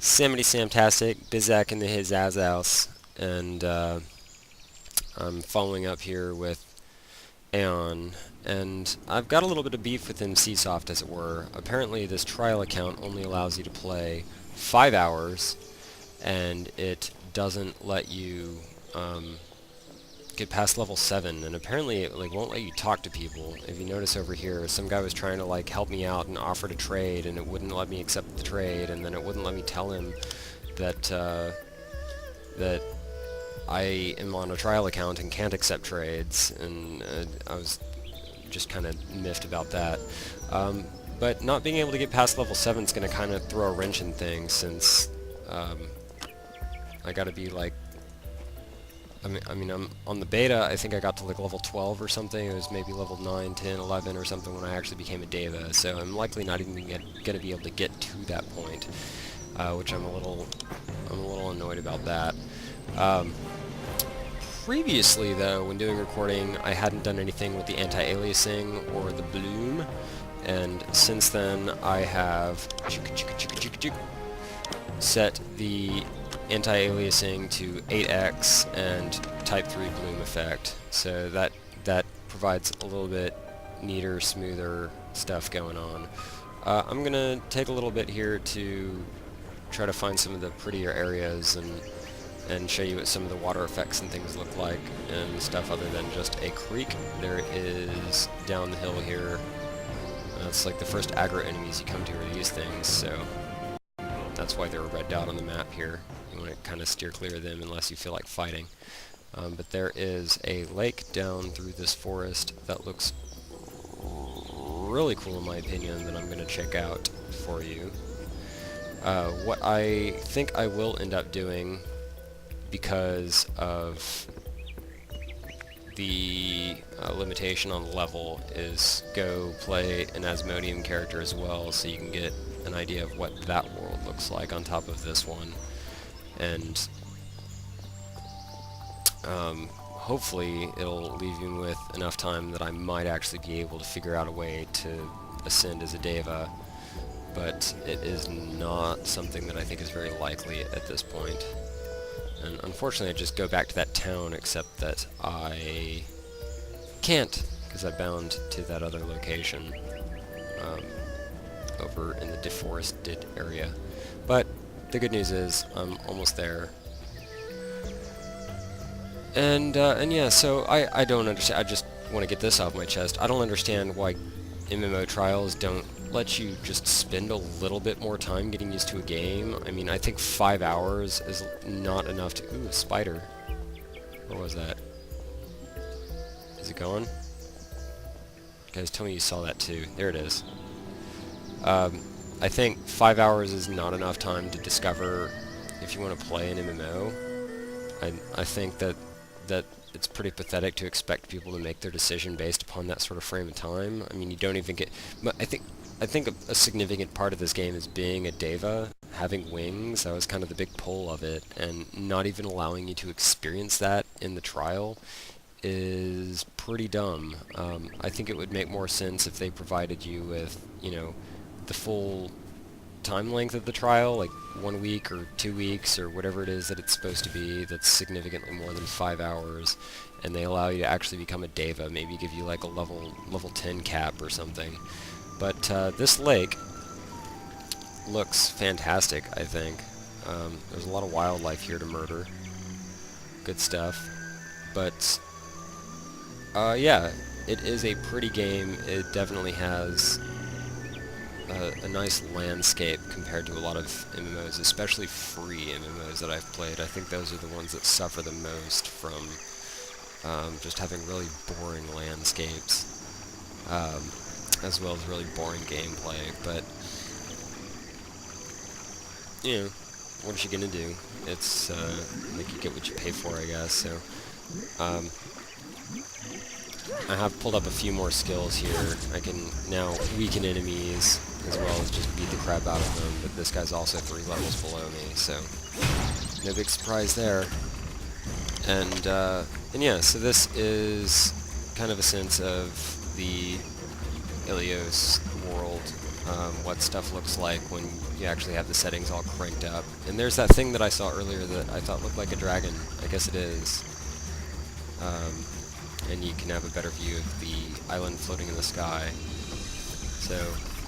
Samity Samtastic, Bizak in the his ass house, and I'm following up here with Aion, and I've got a little bit of beef with NCSoft, as it were. Apparently, this trial account only allows you to play 5 hours, and it doesn't let you get past level 7, and apparently it won't let you talk to people. If you notice over here, some guy was trying to help me out and offer to trade, and it wouldn't let me accept the trade, and then it wouldn't let me tell him that that I am on a trial account and can't accept trades, and I was just kind of miffed about that. But not being able to get past level 7 is going to kind of throw a wrench in things, since I got to be I'm on the beta. I think I got to level 12 or something. It was maybe level 9, 10, 11 or something when I actually became a Deva. So I'm likely not even going to be able to get to that point, which I'm a little annoyed about that. Previously, though, when doing recording, I hadn't done anything with the anti-aliasing or the bloom, and since then I have set the anti-aliasing to 8x and type 3 bloom effect, so that provides a little bit neater, smoother stuff going on. I'm gonna take a little bit here to try to find some of the prettier areas and show you what some of the water effects and things look like, and stuff other than just a creek. There is down the hill here. It's like the first aggro enemies you come to are these things, so that's why they're a red dot on the map here. You want to kind of steer clear of them unless you feel like fighting. But there is a lake down through this forest that looks really cool in my opinion, that I'm going to check out for you. What I think I will end up doing, because of the limitation on level, is go play an Asmodian character as well, so you can get an idea of what that world looks like on top of this one. And hopefully it'll leave you with enough time that I might actually be able to figure out a way to ascend as a Deva, but it is not something that I think is very likely at this point. And unfortunately I just go back to that town, except that I can't, because I bound to that other location over in the deforested area. But the good news is I'm almost there. And yeah, so I don't understand. I just want to get this off my chest. I don't understand why MMO trials don't let you just spend a little bit more time getting used to a game. I mean, I think 5 hours is not enough to... Ooh, a spider. Where was that? Is it gone? Guys, tell me you saw that too. There it is. I think 5 hours is not enough time to discover if you want to play an MMO. I think that it's pretty pathetic to expect people to make their decision based upon that sort of frame of time. I mean, you don't even get... But I think a significant part of this game is being a Deva, having wings. That was kind of the big pull of it, and not even allowing you to experience that in the trial is pretty dumb. I think it would make more sense if they provided you with, you know, the full time length of the trial, like 1 week or 2 weeks or whatever it is that it's supposed to be, that's significantly more than 5 hours, and they allow you to actually become a Deva, maybe give you like a level 10 cap or something. But this lake looks fantastic, I think. There's a lot of wildlife here to murder. Good stuff. But yeah, it is a pretty game. It definitely has a nice landscape compared to a lot of MMOs, especially free MMOs that I've played. I think those are the ones that suffer the most from just having really boring landscapes, as well as really boring gameplay. But, you know, what is she gonna do? It's, like, you get what you pay for, I guess, so, I have pulled up a few more skills here. I can now weaken enemies, as well as just beat the crap out of them, but this guy's also 3 levels below me, so no big surprise there. And yeah, so this is kind of a sense of the Ilios world what stuff looks like when you actually have the settings all cranked up. And there's that thing that I saw earlier that I thought looked like a dragon. I guess it is. And you can have a better view of the island floating in the sky. So,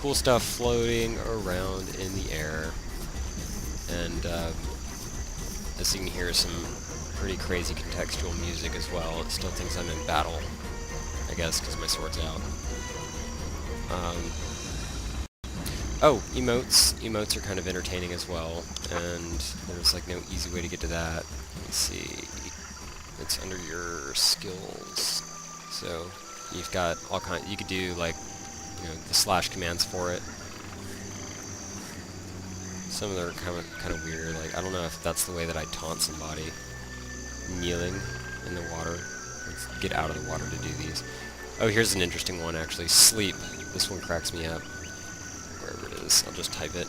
cool stuff floating around in the air. And as you can hear, some pretty crazy contextual music as well. It still thinks I'm in battle, I guess, because my sword's out. Oh, emotes. Emotes are kind of entertaining as well, and there's like no easy way to get to that. Let's see. It's under your skills. So you've got all kind. You could do like, you know, the slash commands for it. Some of them are kind of weird. Like, I don't know if that's the way that I taunt somebody kneeling in the water. Let's get out of the water to do these. Oh, here's an interesting one actually. Sleep. This one cracks me up. Wherever it is, I'll just type it.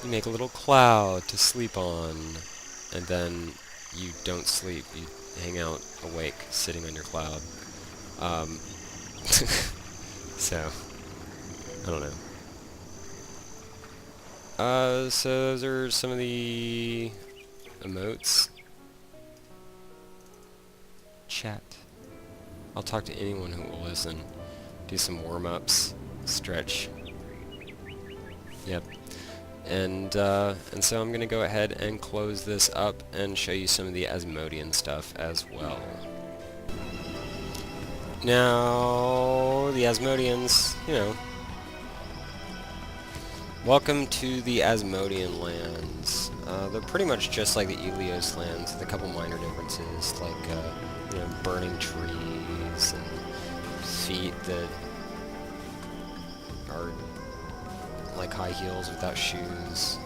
You make a little cloud to sleep on, and then you don't sleep. You hang out awake, sitting on your cloud. So, I don't know. So those are some of the emotes. Chat. I'll talk to anyone who will listen. Do some warm-ups, stretch. Yep. And so I'm gonna go ahead and close this up and show you some of the Asmodian stuff as well. Now, the Asmodians, you know. Welcome to the Asmodian lands. They're pretty much just like the Ilios lands, with a couple minor differences, like, you know, burning trees and feet that are like high heels without shoes,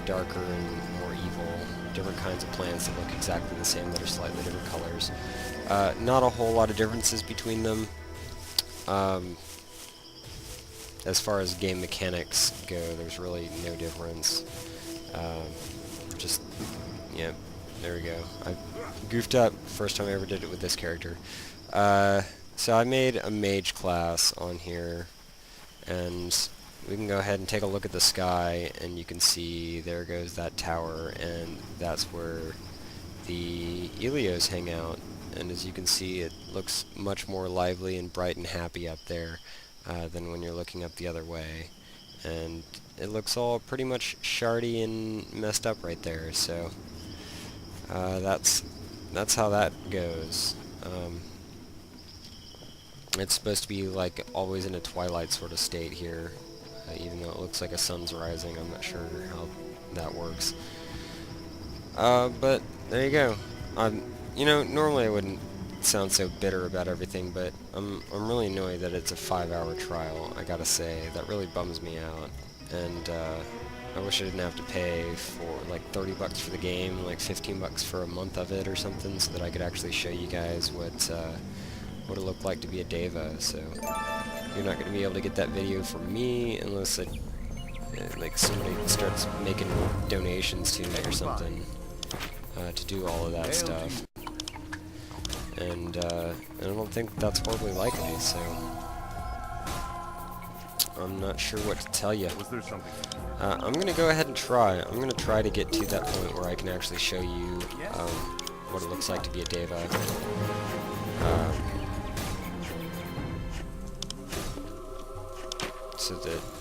darker and more evil, different kinds of plants that look exactly the same that are slightly different colors. Not a whole lot of differences between them. As far as game mechanics go, there's really no difference. Just, yeah, there we go. I goofed up first time I ever did it with this character. So I made a mage class on here, and we can go ahead and take a look at the sky, and you can see there goes that tower, and that's where the Ilios hang out. And as you can see, it looks much more lively and bright and happy up there than when you're looking up the other way. And it looks all pretty much shardy and messed up right there, so that's how that goes. It's supposed to be like always in a twilight sort of state here, even though it looks like a sun's rising. I'm not sure how that works. But there you go. You know, normally I wouldn't sound so bitter about everything, but I'm really annoyed that it's a 5-hour trial. I gotta say, that really bums me out, and I wish I didn't have to pay for like 30 bucks for the game, like 15 bucks for a month of it or something, so that I could actually show you guys what it looked like to be a Deva. So you're not going to be able to get that video from me unless like somebody starts making donations to me or something to do all of that stuff. And I don't think that's horribly likely, so I'm not sure what to tell you. I'm going to go ahead and try. I'm going to try to get to that point where I can actually show you what it looks like to be a Deva.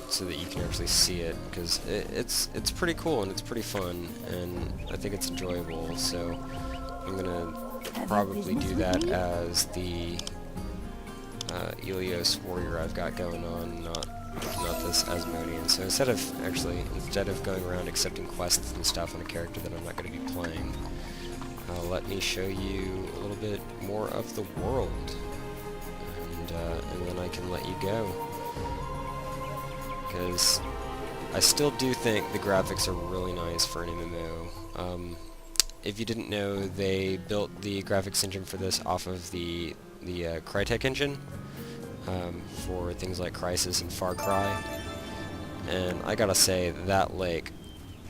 So that you can actually see it, because it's pretty cool and it's pretty fun, and I think it's enjoyable. So I'm gonna probably do that as the Ilios warrior I've got going on, not this Asmodian. So instead of going around accepting quests and stuff on a character that I'm not going to be playing, let me show you a little bit more of the world, and then I can let you go. Because I still do think the graphics are really nice for an MMO. If you didn't know, they built the graphics engine for this off of the Crytek engine for things like Crysis and Far Cry. And I gotta say, that lake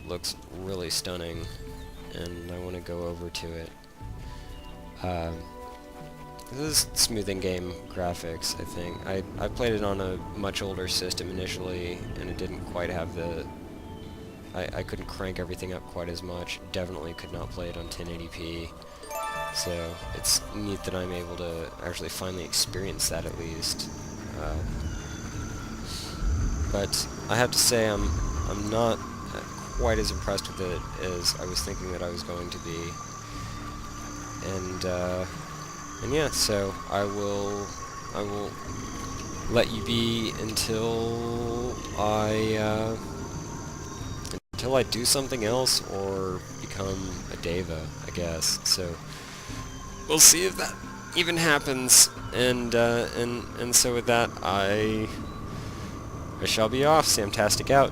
looks really stunning, and I want to go over to it. This is smoothing game graphics, I think. I played it on a much older system initially, and it didn't quite have the... I couldn't crank everything up quite as much. Definitely could not play it on 1080p. So it's neat that I'm able to actually finally experience that at least. But I have to say I'm not quite as impressed with it as I was thinking that I was going to be. And yeah, so I will let you be until I do something else or become a deva, I guess. So we'll see if that even happens. And so with that, I shall be off. Samtastic out.